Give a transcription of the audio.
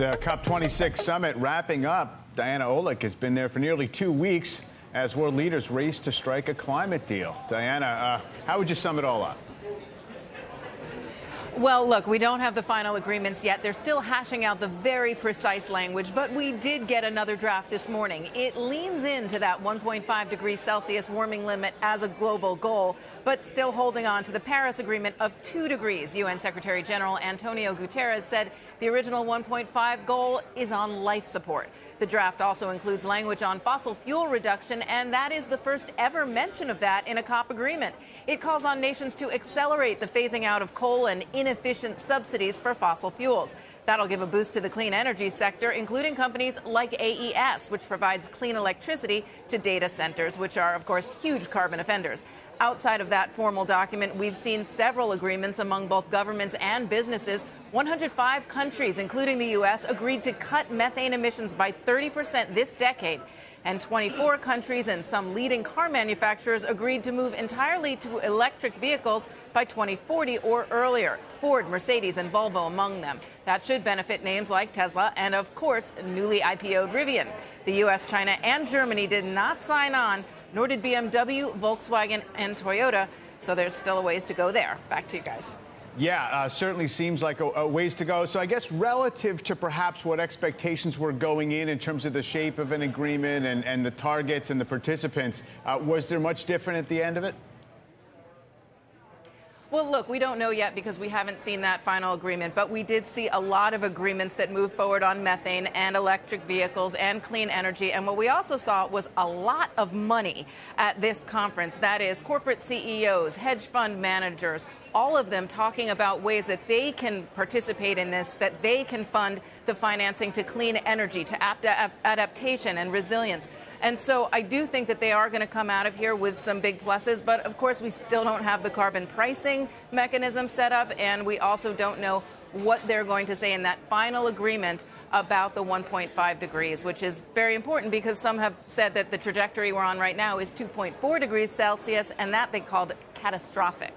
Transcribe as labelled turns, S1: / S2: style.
S1: The COP26 summit wrapping up. Diana Olick has been there for nearly 2 weeks as world leaders race to strike a climate deal. Diana, how would you sum it all up?
S2: Well, look, we don't have the final agreements yet. They're still hashing out the very precise language, but we did get another draft this morning. It leans into that 1.5 degrees Celsius warming limit as a global goal, but still holding on to the Paris Agreement of 2 degrees. UN Secretary General Antonio Guterres said the original 1.5 goal is on life support. The draft also includes language on fossil fuel reduction, and that is the first ever mention of that in a COP agreement. It calls on nations to accelerate the phasing out of coal and inefficient subsidies for fossil fuels. That'll give a boost to the clean energy sector, including companies like AES, which provides clean electricity to data centers, which are, of course, huge carbon offenders. Outside of that formal document, we've seen several agreements among both governments and businesses. 105 countries, including the U.S., agreed to cut methane emissions by 30% this decade. And 24 countries and some leading car manufacturers agreed to move entirely to electric vehicles by 2040 or earlier. Ford, Mercedes, and Volvo among them. That should benefit names like Tesla and, of course, newly IPO'd Rivian. The U.S., China, and Germany did not sign on, nor did BMW, Volkswagen, and Toyota. So there's still a ways to go there. Back to you guys.
S1: Yeah, certainly seems like a ways to go. So I guess relative to perhaps what expectations were going in terms of the shape of an agreement and the targets and the participants, was there much different at the end of it?
S2: Well, look, we don't know yet because we haven't seen that final agreement, but we did see a lot of agreements that moved forward on methane and electric vehicles and clean energy. And what we also saw was a lot of money at this conference. That is, corporate CEOs, hedge fund managers, all of them talking about ways that they can participate in this, that they can fund the financing to clean energy, to adaptation and resilience. And so I do think that they are going to come out of here with some big pluses. But, of course, we still don't have the carbon pricing mechanism set up. And we also don't know what they're going to say in that final agreement about the 1.5 degrees, which is very important because some have said that the trajectory we're on right now is 2.4 degrees Celsius, and that they called catastrophic.